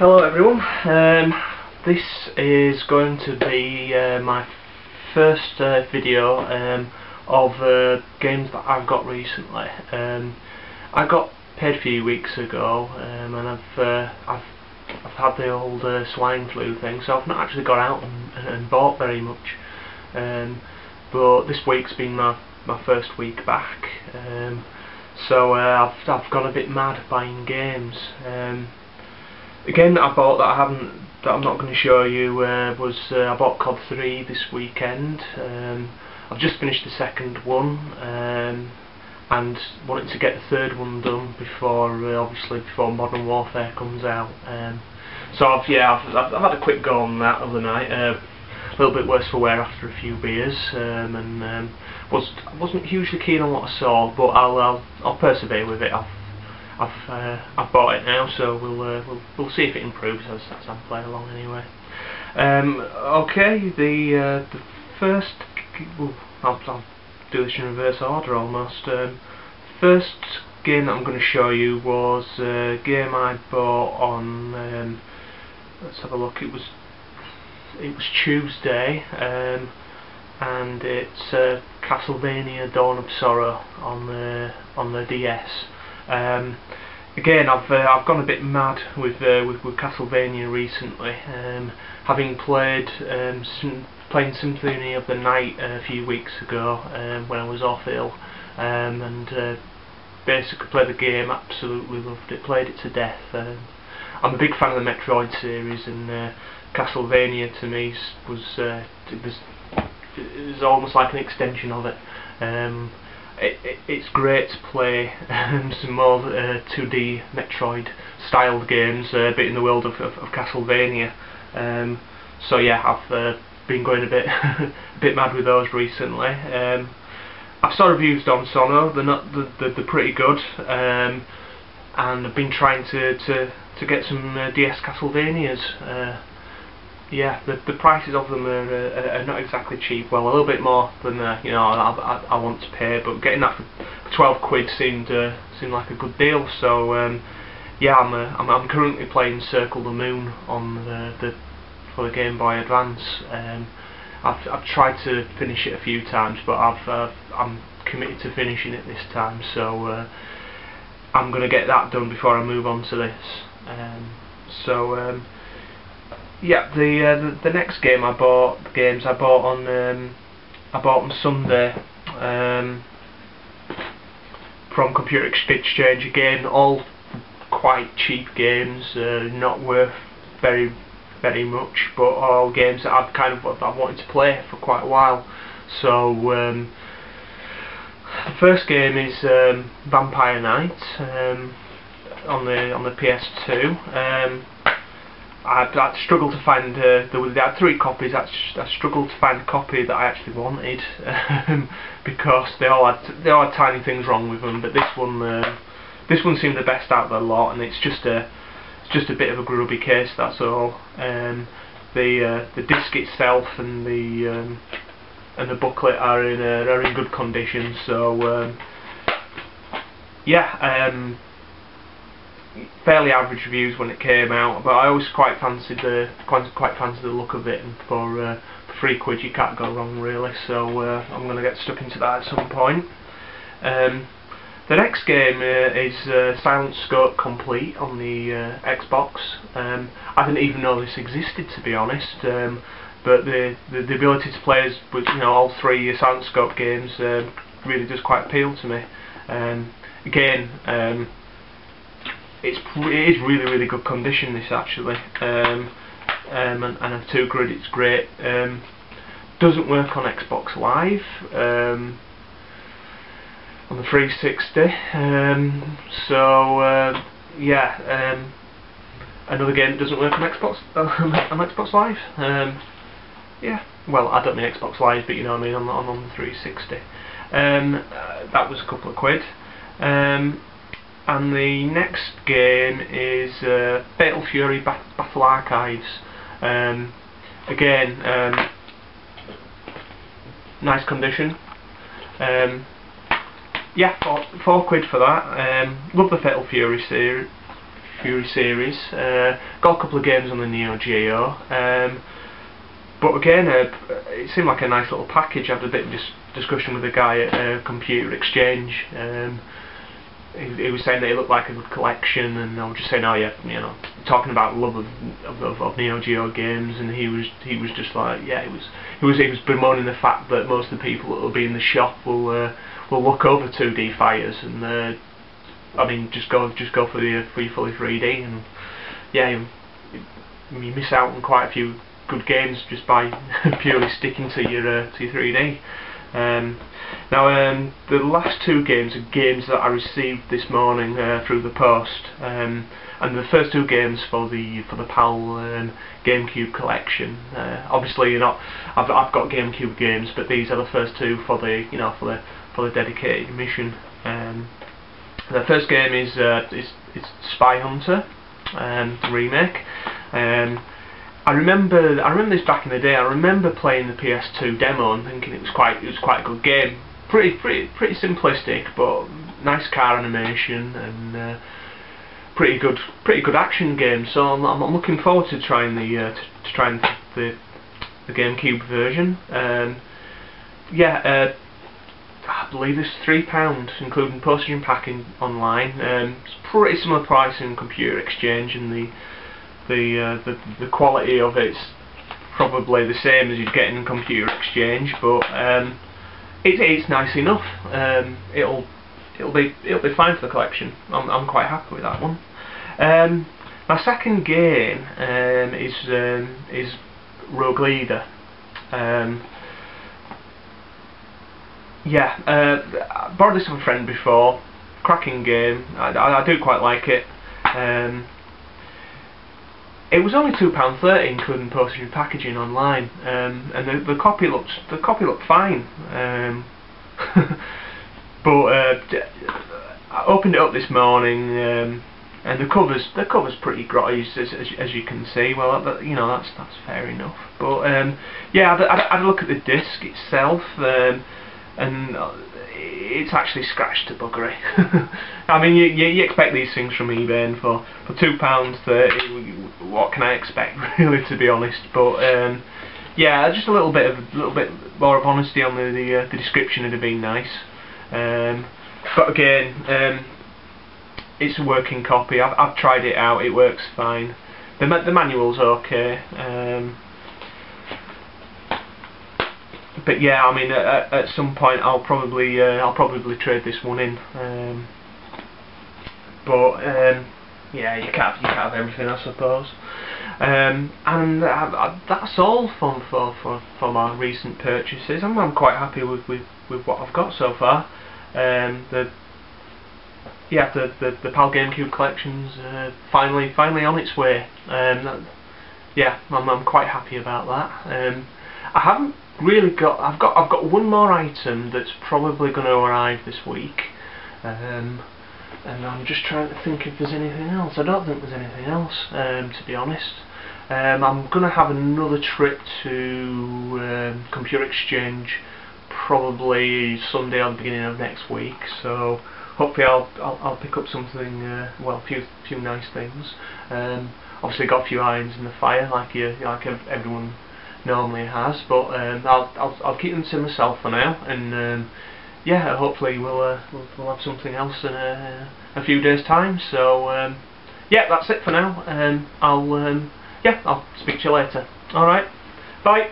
Hello everyone, this is going to be my first video of games that I've got recently. I got paid a few weeks ago and I've had the old swine flu thing, so I've not actually got out and bought very much, but this week's been my first week back, so I've gone a bit mad buying games. The game that I bought that I'm not going to show you was I bought COD 3 this weekend. I've just finished the second one and wanted to get the third one done before obviously before Modern Warfare comes out. So I've had a quick go on that other night. A little bit worse for wear after a few beers, and wasn't hugely keen on what I saw, but I'll persevere with it. I've bought it now, so we'll see if it improves as I play along anyway. Okay, the first, I'll do this in reverse order almost. First game that I'm going to show you was a game I bought on. Let's have a look. It was Tuesday, and it's Castlevania: Dawn of Sorrow on the DS. Again, I've gone a bit mad with Castlevania recently, having played playing Symphony of the Night a few weeks ago when I was off ill, and basically played the game, absolutely loved it, played it to death. I'm a big fan of the Metroid series, and Castlevania to me was almost like an extension of it. It's great to play some more 2D Metroid styled games, a bit in the world of Castlevania. So yeah, I've been going a bit mad with those recently. I've saw reviews on Sono. They're pretty good, and I've been trying to get some DS Castlevanias. Yeah, the prices of them are not exactly cheap. Well, a little bit more than I want to pay, but getting that for 12 quid seemed like a good deal. So yeah, I'm currently playing Circle the Moon on for the Game Boy Advance. I've tried to finish it a few times, but I'm committed to finishing it this time. So I'm going to get that done before I move on to this. Yeah, the next game I bought on Sunday from Computer Exchange. Again, all quite cheap games, not worth very much, but all games that I've wanted to play for quite a while. So the first game is Vampire Knight on the PS2. I struggled to find. There had 3 copies. I struggled to find a copy that I actually wanted because they all had tiny things wrong with them. But this one seemed the best out of the lot, and it's just a bit of a grubby case. That's all. The disc itself and the booklet are in good condition. So yeah. Fairly average reviews when it came out, but I always quite fancied the look of it, and for 3 quid you can't go wrong really. So I'm going to get stuck into that at some point. The next game is Silent Scope Complete on the Xbox. I didn't even know this existed, to be honest, but the ability to play as with all 3 Silent Scope games really does quite appeal to me. Again. It is really good condition, this actually, and to grid it's great. Doesn't work on Xbox Live, on the 360. So yeah, another game that doesn't work on Xbox Live. Yeah, well, I don't mean Xbox Live, but you know what I mean, on the 360. That was a couple of quid. And the next game is Fatal Fury Battle Archives. Again, nice condition. Yeah, four quid for that. Love the Fatal Fury Fury series. Got a couple of games on the Neo Geo. But again, it seemed like a nice little package. I had a bit of discussion with a guy at Computer Exchange. He was saying that it looked like a good collection, and I was just saying, oh yeah, you know, talking about love of Neo Geo games, and he was just like, yeah, he was bemoaning the fact that most of the people that will be in the shop will look over 2D fires, and I mean, just go for the fully 3D, and yeah, you miss out on quite a few good games just by purely sticking to your 3D. Now, the last two games are games that I received this morning through the post, and the first two games for the PAL GameCube collection. Obviously, I've got GameCube games, but these are the first two for the for the dedicated mission. The first game is Spy Hunter, the remake. I remember this back in the day. I remember playing the PS2 demo and thinking it was quite a good game. Pretty simplistic, but nice car animation and pretty good action game. So I'm looking forward to trying the GameCube version. Yeah, I believe it's £3, including postage and packing online. It's pretty similar price in Computer Exchange, and the quality of it's probably the same as you'd get in Computer Exchange, but it's nice enough. It'll be fine for the collection. I'm quite happy with that one. My second game is Rogue Leader. Yeah, I borrowed this from a friend before. Cracking game. I do quite like it. It was only £2.30, including postage and packaging online, and the copy looked fine. But I opened it up this morning, and the cover's pretty grotty, as you can see. Well, that's fair enough. But yeah, I had a look at the disc itself, and it's actually scratched to buggery. I mean, you expect these things from eBay, and for £2.30, what can I expect, really, to be honest? But yeah, just a little bit more of honesty on the description would have been nice. But again, it's a working copy. I've tried it out. It works fine. The manual's okay. But yeah, I mean, at some point I'll probably trade this one in. But yeah, you can't have everything, I suppose. And that's all for my recent purchases. I'm quite happy with what I've got so far. The PAL GameCube collection's finally on its way. Yeah, I'm quite happy about that. I haven't really got. I've got one more item that's probably going to arrive this week, and I'm just trying to think if there's anything else. I don't think there's anything else, to be honest. I'm going to have another trip to Computer Exchange probably Sunday or the beginning of next week. So hopefully I'll pick up something. Well, a few nice things. Obviously got a few irons in the fire, like everyone normally has, but I'll keep them to myself for now, and yeah, hopefully we'll have something else in a few days' time. So yeah, that's it for now. I'll speak to you later. All right, bye.